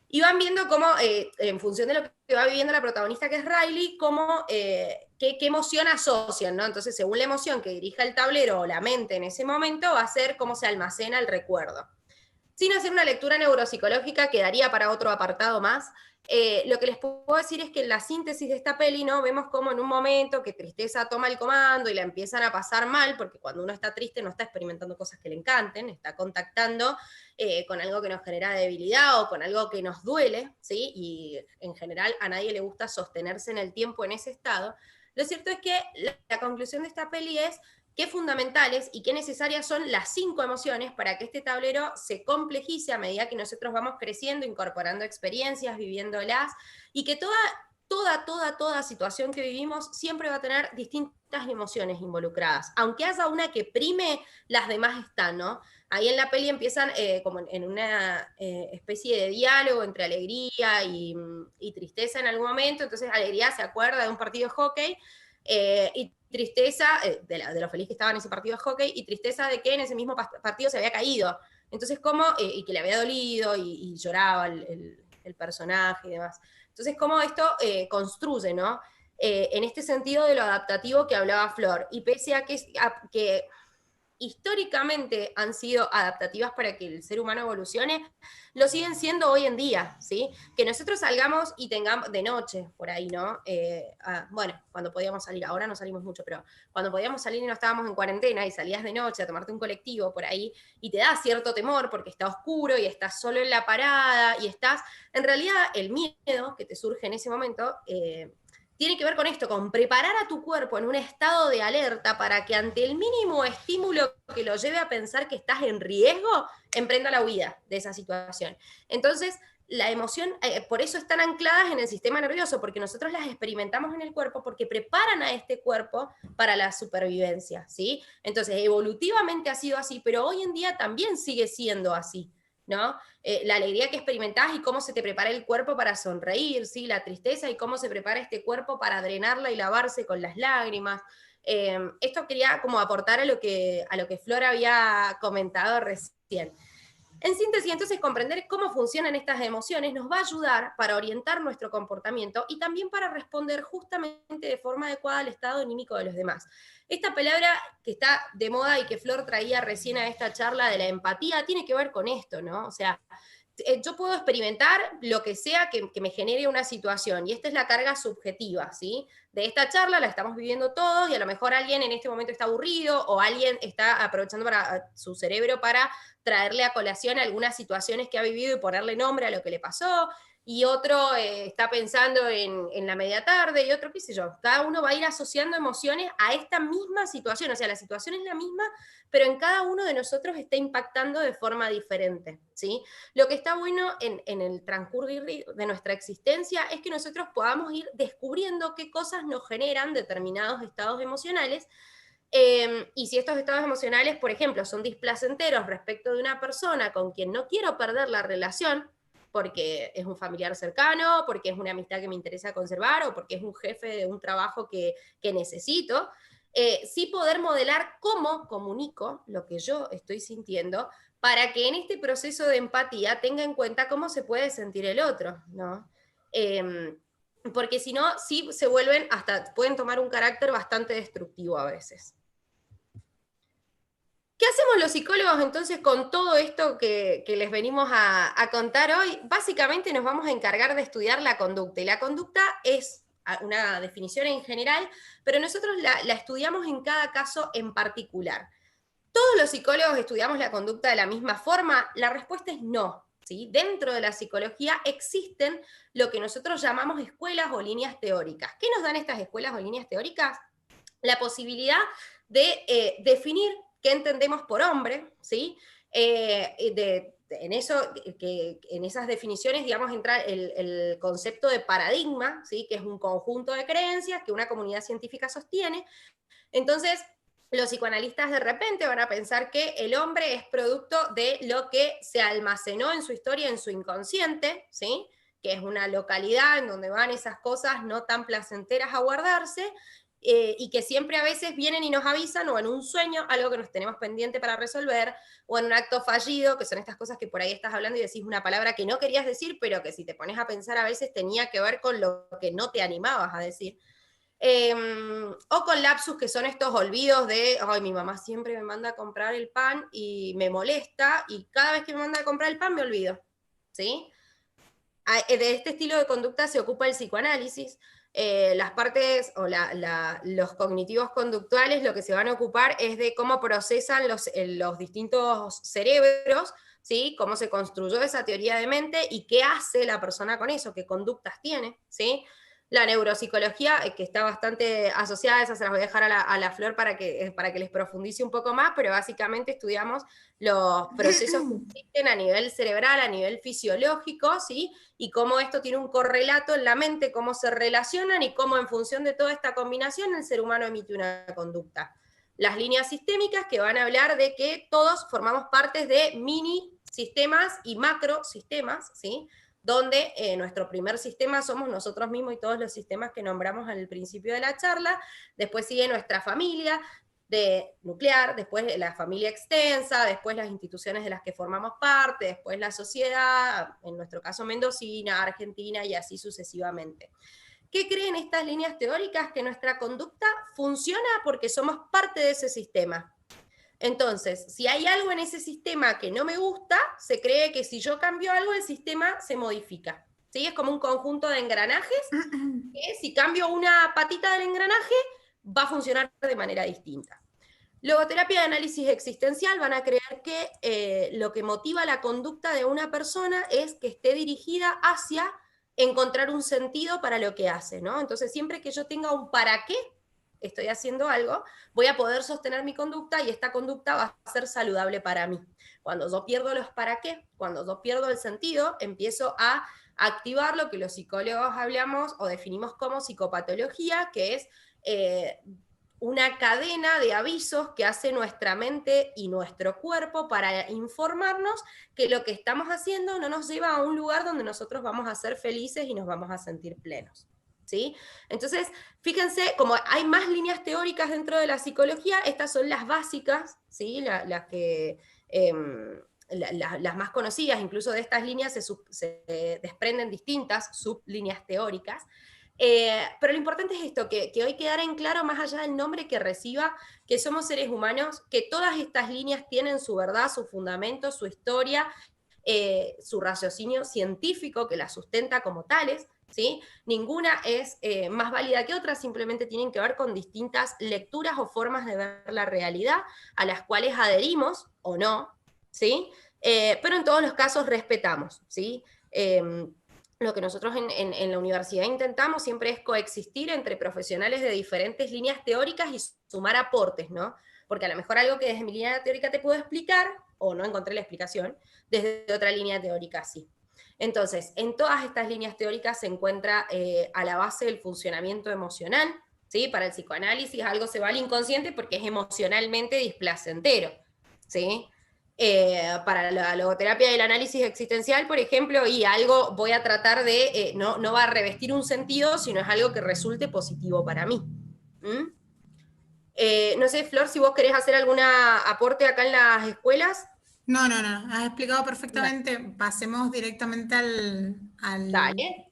y van viendo cómo, en función de lo que va viviendo la protagonista, que es Riley, cómo, qué emoción asocian, ¿no? Entonces, según la emoción que dirija el tablero o la mente en ese momento, va a ser cómo se almacena el recuerdo. Sin hacer una lectura neuropsicológica, quedaría para otro apartado más. Lo que les puedo decir es que en la síntesis de esta peli, ¿no? Vemos como en un momento que tristeza toma el comando y la empiezan a pasar mal, porque cuando uno está triste no está experimentando cosas que le encanten, está contactando con algo que nos genera debilidad o con algo que nos duele, ¿sí? Y en general a nadie le gusta sostenerse en el tiempo en ese estado. Lo cierto es que la conclusión de esta peli es qué fundamentales y qué necesarias son las 5 emociones para que este tablero se complejice a medida que nosotros vamos creciendo, incorporando experiencias, viviéndolas, y que toda situación que vivimos siempre va a tener distintas emociones involucradas. Aunque haya una que prime, las demás están, ¿no? Ahí en la peli empiezan como en una especie de diálogo entre alegría y tristeza en algún momento. Entonces alegría se acuerda de un partido de hockey, y tristeza de lo feliz que estaba en ese partido de hockey, y tristeza de que en ese mismo partido se había caído. Entonces, ¿cómo? Y que le había dolido, y lloraba el personaje y demás. Entonces, ¿cómo esto construye, ¿no? En este sentido de lo adaptativo que hablaba Flor, y pese a que históricamente han sido adaptativas para que el ser humano evolucione, lo siguen siendo hoy en día, ¿sí? Que nosotros salgamos y tengamos de noche por ahí, ¿no? Bueno, cuando podíamos salir, ahora no salimos mucho, pero cuando podíamos salir y no estábamos en cuarentena y salías de noche a tomarte un colectivo por ahí y te da cierto temor porque está oscuro y estás solo en la parada y estás, en realidad el miedo que te surge en ese momento, tiene que ver con esto, con preparar a tu cuerpo en un estado de alerta para que ante el mínimo estímulo que lo lleve a pensar que estás en riesgo, emprenda la huida de esa situación. Entonces, la emoción, por eso están ancladas en el sistema nervioso, porque nosotros las experimentamos en el cuerpo, porque preparan a este cuerpo para la supervivencia, ¿sí? Entonces, evolutivamente ha sido así, pero hoy en día también sigue siendo así, ¿no? La alegría que experimentás y cómo se te prepara el cuerpo para sonreír, ¿sí? La tristeza y cómo se prepara este cuerpo para drenarla y lavarse con las lágrimas. Esto quería como aportar a lo que Flor había comentado recién. En síntesis, entonces, comprender cómo funcionan estas emociones nos va a ayudar para orientar nuestro comportamiento y también para responder justamente de forma adecuada al estado anímico de los demás. Esta palabra que está de moda y que Flor traía recién a esta charla de la empatía tiene que ver con esto, ¿no? O sea, yo puedo experimentar lo que sea que me genere una situación, y esta es la carga subjetiva, ¿sí? De esta charla la estamos viviendo todos, y a lo mejor alguien en este momento está aburrido, o alguien está aprovechando para su cerebro para traerle a colación algunas situaciones que ha vivido y ponerle nombre a lo que le pasó, y otro está pensando en la media tarde, y otro qué sé yo. Cada uno va a ir asociando emociones a esta misma situación, o sea, la situación es la misma, pero en cada uno de nosotros está impactando de forma diferente, ¿sí? Lo que está bueno en el transcurrir de nuestra existencia es que nosotros podamos ir descubriendo qué cosas nos generan determinados estados emocionales, y si estos estados emocionales, por ejemplo, son displacenteros respecto de una persona con quien no quiero perder la relación, porque es un familiar cercano, porque es una amistad que me interesa conservar, o porque es un jefe de un trabajo que necesito. Sí poder modelar cómo comunico lo que yo estoy sintiendo, para que en este proceso de empatía tenga en cuenta cómo se puede sentir el otro, ¿no? Porque si no, sí se vuelven, pueden tomar un carácter bastante destructivo a veces. ¿Qué hacemos los psicólogos entonces con todo esto que les venimos a contar hoy? Básicamente nos vamos a encargar de estudiar la conducta, y la conducta es una definición en general, pero nosotros la estudiamos en cada caso en particular. ¿Todos los psicólogos estudiamos la conducta de la misma forma? La respuesta es no, ¿sí? Dentro de la psicología existen lo que nosotros llamamos escuelas o líneas teóricas. ¿Qué nos dan estas escuelas o líneas teóricas? La posibilidad de definir qué entendemos por hombre, ¿sí? En esas definiciones, digamos, entra el concepto de paradigma, ¿sí? Que es un conjunto de creencias que una comunidad científica sostiene. Entonces, los psicoanalistas de repente van a pensar que el hombre es producto de lo que se almacenó en su historia, en su inconsciente, ¿sí? Que es una localidad en donde van esas cosas no tan placenteras a guardarse, y que siempre a veces vienen y nos avisan, o en un sueño, algo que nos tenemos pendiente para resolver, o en un acto fallido, que son estas cosas que por ahí estás hablando y decís una palabra que no querías decir, pero que si te pones a pensar a veces tenía que ver con lo que no te animabas a decir. O con lapsus, que son estos olvidos de, ay, mi mamá siempre me manda a comprar el pan y me molesta, y cada vez que me manda a comprar el pan me olvido, ¿sí? De este estilo de conducta se ocupa el psicoanálisis. Las partes o los cognitivos conductuales lo que se van a ocupar es de cómo procesan los distintos cerebros, ¿sí? Cómo se construyó esa teoría de mente y qué hace la persona con eso, qué conductas tiene, ¿sí? La neuropsicología, que está bastante asociada, esa se las voy a dejar a la Flor para que les profundice un poco más, pero básicamente estudiamos los procesos que existen a nivel cerebral, a nivel fisiológico, ¿sí? Y cómo esto tiene un correlato en la mente, cómo se relacionan y cómo en función de toda esta combinación el ser humano emite una conducta. Las líneas sistémicas, que van a hablar de que todos formamos partes de mini sistemas y macro sistemas, ¿sí? Donde nuestro primer sistema somos nosotros mismos y todos los sistemas que nombramos al principio de la charla. Después sigue nuestra familia nuclear, después la familia extensa, después las instituciones de las que formamos parte, después la sociedad, en nuestro caso mendocina, argentina, y así sucesivamente. ¿Qué creen estas líneas teóricas? Que nuestra conducta funciona porque somos parte de ese sistema. Entonces, si hay algo en ese sistema que no me gusta, se cree que si yo cambio algo, el sistema se modifica, ¿sí? Es como un conjunto de engranajes, que si cambio una patita del engranaje, va a funcionar de manera distinta. Logoterapia de análisis existencial van a creer que lo que motiva la conducta de una persona es que esté dirigida hacia encontrar un sentido para lo que hace, ¿no? Entonces, siempre que yo tenga un para qué estoy haciendo algo, voy a poder sostener mi conducta, y esta conducta va a ser saludable para mí. Cuando yo pierdo los para qué, cuando yo pierdo el sentido, empiezo a activar lo que los psicólogos hablamos o definimos como psicopatología, que es una cadena de avisos que hace nuestra mente y nuestro cuerpo para informarnos que lo que estamos haciendo no nos lleva a un lugar donde nosotros vamos a ser felices y nos vamos a sentir plenos, ¿sí? Entonces, fíjense, como hay más líneas teóricas dentro de la psicología, estas son las básicas, ¿sí? Las más conocidas. Incluso de estas líneas se desprenden distintas sublíneas teóricas. Pero lo importante es esto, que hoy quedara en claro, más allá del nombre que reciba, que somos seres humanos, que todas estas líneas tienen su verdad, su fundamento, su historia, su raciocinio científico que las sustenta como tales, ¿sí? Ninguna es más válida que otra, simplemente tienen que ver con distintas lecturas o formas de ver la realidad, a las cuales adherimos o no, ¿sí? Pero en todos los casos respetamos, ¿sí? Lo que nosotros en la universidad intentamos siempre es coexistir entre profesionales de diferentes líneas teóricas y sumar aportes, ¿no? Porque a lo mejor algo que desde mi línea teórica te puedo explicar, o no encontré la explicación, desde otra línea teórica sí. Entonces, en todas estas líneas teóricas se encuentra a la base del funcionamiento emocional, ¿sí? Para el psicoanálisis algo se va al inconsciente porque es emocionalmente displacentero, ¿sí? para la logoterapia y el análisis existencial, por ejemplo, y algo voy a tratar de, no va a revestir un sentido, sino es algo que resulte positivo para mí. ¿Mm? No sé, Flor, si vos querés hacer algún aporte acá en las escuelas. No, has explicado perfectamente. Pasemos directamente al... Dale.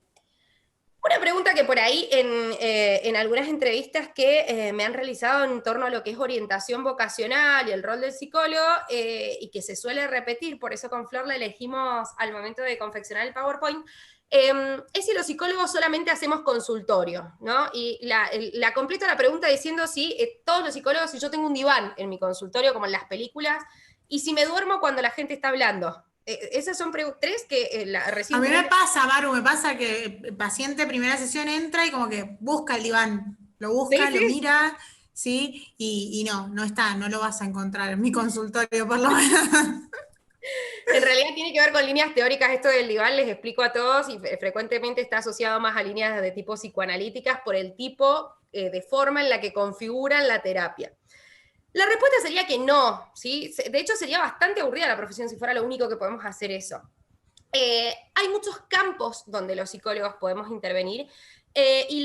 Una pregunta que por ahí en algunas entrevistas que me han realizado en torno a lo que es orientación vocacional y el rol del psicólogo, y que se suele repetir, por eso con Flor la elegimos al momento de confeccionar el PowerPoint, es si los psicólogos solamente hacemos consultorio, ¿no? Y la completo la pregunta diciendo si todos los psicólogos, si yo tengo un diván en mi consultorio, como en las películas, y si me duermo cuando la gente está hablando. Esas son tres que recién... A mí me pasa, Maru, me pasa que el paciente primera sesión entra y como que busca el diván, lo busca, ¿Sí? lo mira, ¿sí? Y no está, no lo vas a encontrar en mi consultorio por lo menos. En realidad tiene que ver con líneas teóricas, esto del diván les explico a todos, y frecuentemente está asociado más a líneas de tipo psicoanalíticas por el tipo de forma en la que configuran la terapia. La respuesta sería que no, ¿sí? De hecho sería bastante aburrida la profesión si fuera lo único que podemos hacer eso. Hay muchos campos donde los psicólogos podemos intervenir, y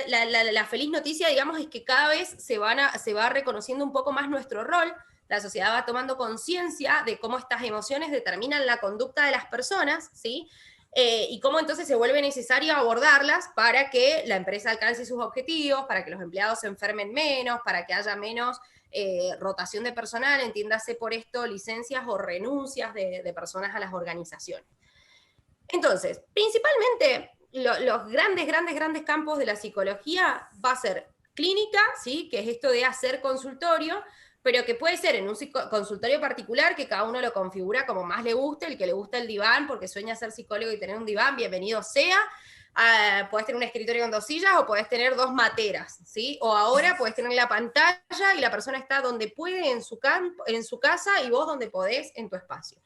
la feliz noticia, digamos, es que cada vez se va reconociendo un poco más nuestro rol. La sociedad va tomando conciencia de cómo estas emociones determinan la conducta de las personas, ¿sí? Y cómo entonces se vuelve necesario abordarlas para que la empresa alcance sus objetivos, para que los empleados se enfermen menos, para que haya menos rotación de personal, entiéndase por esto licencias o renuncias de personas a las organizaciones. Entonces, principalmente los grandes campos de la psicología va a ser clínica, ¿sí? Que es esto de hacer consultorio, pero que puede ser en un consultorio particular que cada uno lo configura como más le guste, el que le gusta el diván porque sueña ser psicólogo y tener un diván, bienvenido sea. Podés tener un escritorio con 2 sillas o podés tener 2 materas, ¿sí? O ahora podés tener la pantalla y la persona está donde puede en su casa y vos donde podés en tu espacio.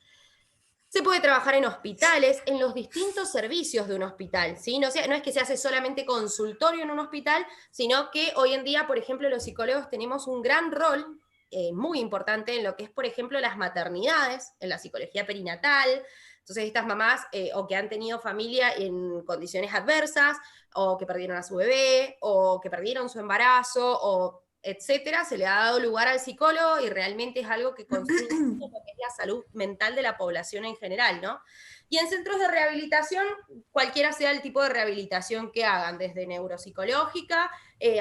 Se puede trabajar en hospitales, en los distintos servicios de un hospital, ¿sí? No es que se hace solamente consultorio en un hospital, sino que hoy en día, por ejemplo, los psicólogos tenemos un gran rol muy importante en lo que es, por ejemplo, las maternidades, en la psicología perinatal. Entonces, estas mamás o que han tenido familia en condiciones adversas, o que perdieron a su bebé, o que perdieron su embarazo, o etcétera, se le ha dado lugar al psicólogo y realmente es algo que construye lo que es la salud mental de la población en general, ¿no? Y en centros de rehabilitación, cualquiera sea el tipo de rehabilitación que hagan, desde neuropsicológica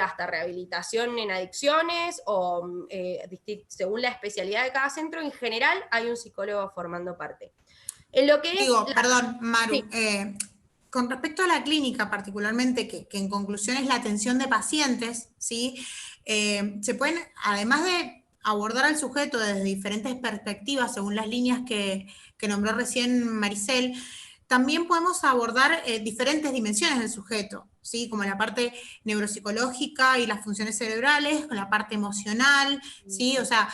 hasta rehabilitación en adicciones, o según la especialidad de cada centro, en general hay un psicólogo formando parte. En lo que Perdón, Maru, sí. Con respecto a la clínica particularmente, que en conclusión es la atención de pacientes, ¿sí? Se pueden, además de abordar al sujeto desde diferentes perspectivas, según las líneas que nombró recién Maricel, también podemos abordar diferentes dimensiones del sujeto, ¿sí? Como la parte neuropsicológica y las funciones cerebrales, con la parte emocional, ¿sí? O sea,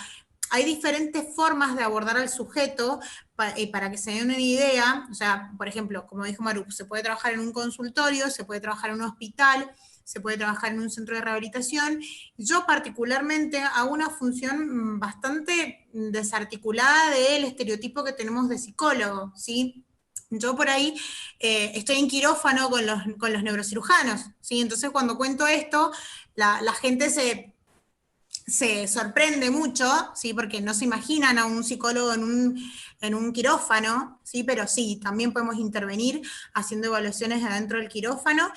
hay diferentes formas de abordar al sujeto para que se den una idea. O sea, por ejemplo, como dijo Maru, se puede trabajar en un consultorio, se puede trabajar en un hospital, se puede trabajar en un centro de rehabilitación. Yo particularmente hago una función bastante desarticulada del estereotipo que tenemos de psicólogo, ¿sí? Yo por ahí estoy en quirófano con los neurocirujanos, ¿sí? Entonces cuando cuento esto, la gente se sorprende mucho, ¿sí? Porque no se imaginan a un psicólogo en un quirófano, ¿sí? Pero sí, también podemos intervenir haciendo evaluaciones adentro del quirófano,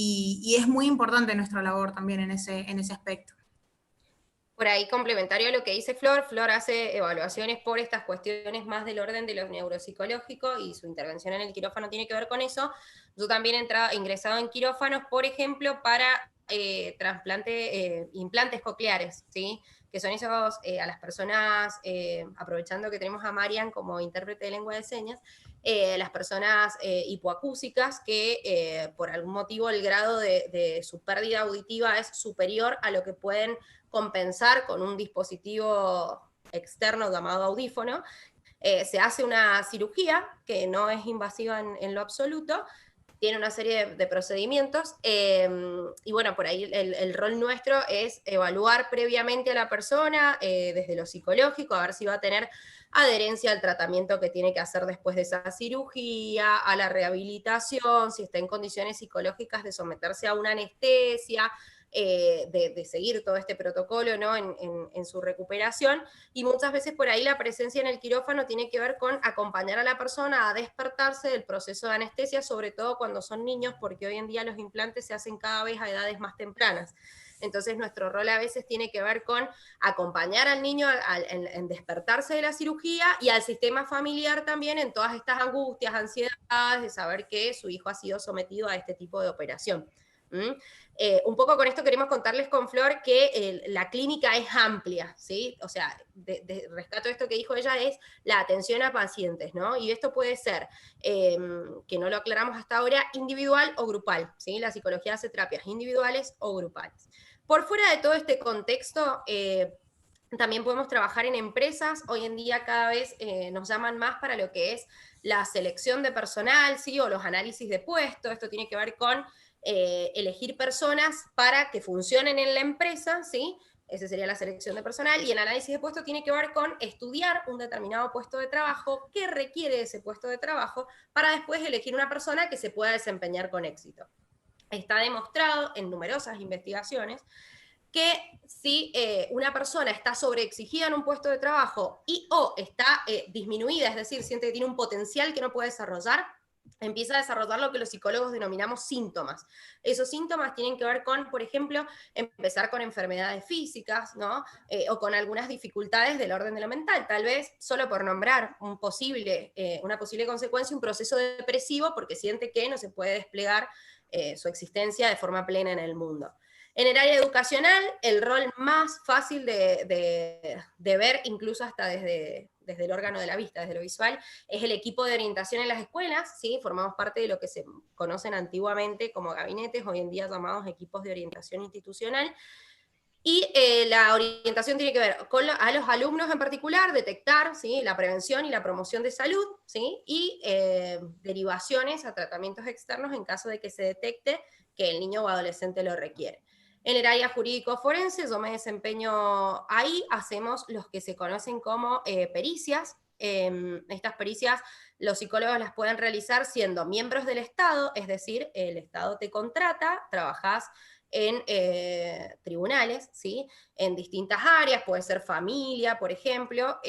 y es muy importante nuestra labor también en ese aspecto. Por ahí, complementario a lo que dice Flor, Flor hace evaluaciones por estas cuestiones más del orden de lo neuropsicológico, y su intervención en el quirófano tiene que ver con eso. Yo también he ingresado en quirófanos, por ejemplo, para implantes cocleares, ¿sí? Que son esos a las personas, aprovechando que tenemos a Marian como intérprete de lengua de señas, las personas hipoacúsicas que por algún motivo el grado de su pérdida auditiva es superior a lo que pueden compensar con un dispositivo externo llamado audífono. Se hace una cirugía que no es invasiva en lo absoluto, tiene una serie de procedimientos, y bueno, por ahí el rol nuestro es evaluar previamente a la persona, desde lo psicológico, a ver si va a tener adherencia al tratamiento que tiene que hacer después de esa cirugía, a la rehabilitación, si está en condiciones psicológicas de someterse a una anestesia, de seguir todo este protocolo, ¿no? en su recuperación, y muchas veces por ahí la presencia en el quirófano tiene que ver con acompañar a la persona a despertarse del proceso de anestesia, sobre todo cuando son niños, porque hoy en día los implantes se hacen cada vez a edades más tempranas. Entonces nuestro rol a veces tiene que ver con acompañar al niño en despertarse de la cirugía, y al sistema familiar también en todas estas angustias, ansiedades de saber que su hijo ha sido sometido a este tipo de operación. Un poco con esto queremos contarles con Flor que la clínica es amplia, ¿sí? O sea, rescato esto que dijo ella, es la atención a pacientes, ¿no? Y esto puede ser, que no lo aclaramos hasta ahora, individual o grupal, ¿sí? La psicología hace terapias individuales o grupales. Por fuera de todo este contexto, también podemos trabajar en empresas. Hoy en día cada vez nos llaman más para lo que es la selección de personal, ¿sí? O los análisis de puesto. Esto tiene que ver con elegir personas para que funcionen en la empresa, ¿sí? Esa sería la selección de personal, y el análisis de puesto tiene que ver con estudiar un determinado puesto de trabajo, qué requiere ese puesto de trabajo, para después elegir una persona que se pueda desempeñar con éxito. Está demostrado en numerosas investigaciones que si una persona está sobreexigida en un puesto de trabajo y o está disminuida, es decir, siente que tiene un potencial que no puede desarrollar, empieza a desarrollar lo que los psicólogos denominamos síntomas. Esos síntomas tienen que ver con, por ejemplo, empezar con enfermedades físicas, ¿no? O con algunas dificultades del orden de lo mental. Tal vez, solo por nombrar una posible consecuencia, un proceso depresivo, porque siente que no se puede desplegar su existencia de forma plena en el mundo. En el área educacional, el rol más fácil de ver, incluso hasta desde el órgano de la vista, desde lo visual, es el equipo de orientación en las escuelas, ¿sí? Formamos parte de lo que se conocen antiguamente como gabinetes, hoy en día llamados equipos de orientación institucional. Y la orientación tiene que ver con a los alumnos en particular, detectar, ¿sí? La prevención y la promoción de salud, ¿sí? Y derivaciones a tratamientos externos en caso de que se detecte que el niño o adolescente lo requiere. En el área jurídico-forense, yo me desempeño ahí, hacemos los que se conocen como pericias. Estas pericias los psicólogos las pueden realizar siendo miembros del Estado, es decir, el Estado te contrata, trabajás en tribunales, ¿sí? En distintas áreas, puede ser familia, por ejemplo,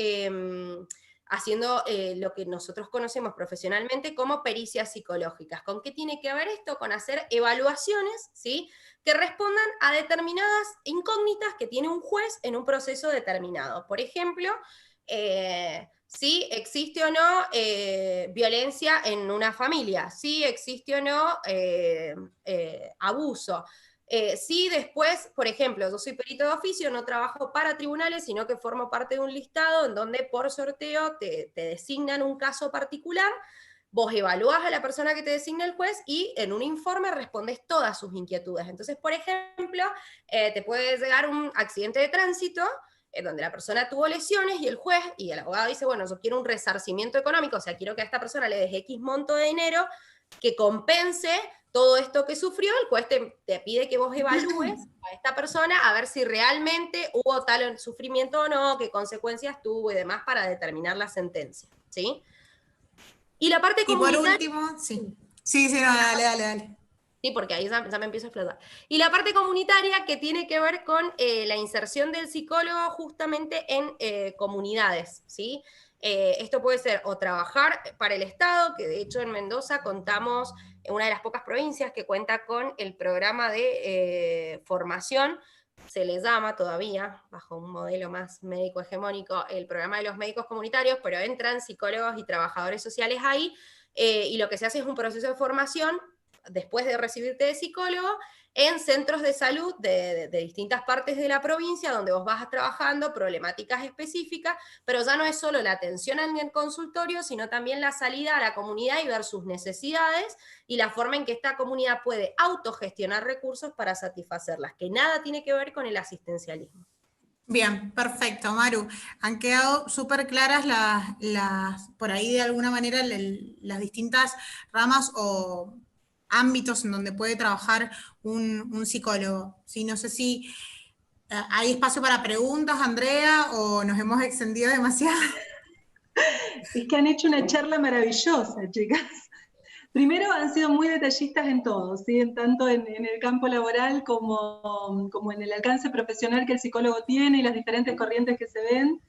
haciendo lo que nosotros conocemos profesionalmente como pericias psicológicas. ¿Con qué tiene que ver esto? Con hacer evaluaciones, ¿sí? Que respondan a determinadas incógnitas que tiene un juez en un proceso determinado. Por ejemplo, si existe o no violencia en una familia, si existe o no abuso. Si después, por ejemplo, yo soy perito de oficio, no trabajo para tribunales, sino que formo parte de un listado en donde por sorteo te designan un caso particular, vos evaluás a la persona que te designa el juez y en un informe respondes todas sus inquietudes. Entonces, por ejemplo, te puede llegar un accidente de tránsito en donde la persona tuvo lesiones y el juez y el abogado dice, bueno, yo quiero un resarcimiento económico, o sea, quiero que a esta persona le des X monto de dinero que compense todo esto que sufrió. El juez te pide que vos evalúes a esta persona a ver si realmente hubo tal sufrimiento o no, qué consecuencias tuvo y demás para determinar la sentencia, ¿sí? Y la parte comunitaria... Y por último, sí. Sí, no, dale. Sí, porque ahí ya me empiezo a explotar. Y la parte comunitaria, que tiene que ver con la inserción del psicólogo justamente en comunidades, ¿sí? Esto puede ser o trabajar para el Estado, que de hecho en Mendoza contamos, en una de las pocas provincias que cuenta con el programa de formación, se les llama todavía, bajo un modelo más médico hegemónico, el programa de los médicos comunitarios, pero entran psicólogos y trabajadores sociales ahí, y lo que se hace es un proceso de formación después de recibirte de psicólogo, en centros de salud de distintas partes de la provincia, donde vos vas trabajando problemáticas específicas, pero ya no es solo la atención en el consultorio, sino también la salida a la comunidad y ver sus necesidades y la forma en que esta comunidad puede autogestionar recursos para satisfacerlas, que nada tiene que ver con el asistencialismo. Bien, perfecto, Maru. Han quedado súper claras por ahí de alguna manera las distintas ramas o ámbitos en donde puede trabajar un psicólogo. ¿Sí? No sé si hay espacio para preguntas, Andrea, o nos hemos extendido demasiado. Es que han hecho una charla maravillosa, chicas. Primero, han sido muy detallistas en todo, ¿sí? Tanto en el campo laboral como en el alcance profesional que el psicólogo tiene y las diferentes corrientes que se ven.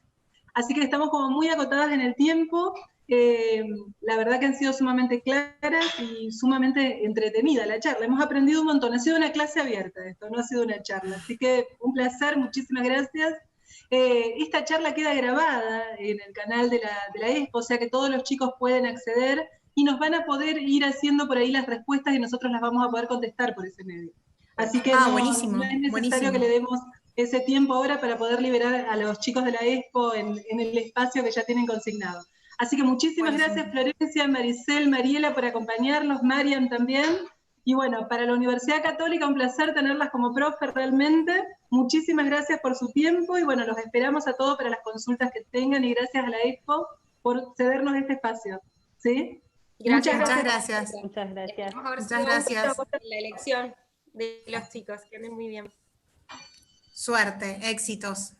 Así que estamos como muy acotadas en el tiempo. La verdad que han sido sumamente claras y sumamente entretenida la charla. Hemos aprendido un montón. Ha sido una clase abierta esto, no ha sido una charla. Así que un placer, muchísimas gracias. Esta charla queda grabada en el canal de la ESPO, o sea que todos los chicos pueden acceder y nos van a poder ir haciendo por ahí las respuestas y nosotros las vamos a poder contestar por ese medio. Así que buenísimo, no es necesario buenísimo. que le demos ese tiempo ahora para poder liberar a los chicos de la ESPO en el espacio que ya tienen consignado. Así que muchísimas gracias Florencia, Maricel, Mariela por acompañarnos, Mariam también. Y bueno, para la Universidad Católica un placer tenerlas como profe realmente. Muchísimas gracias por su tiempo y bueno, los esperamos a todos para las consultas que tengan y gracias a la ESPO por cedernos este espacio. ¿Sí? Gracias. Muchas gracias. Muchas gracias. Vamos a ver Muchas si gracias. la elección de los chicos, que anden muy bien. Suerte, éxitos.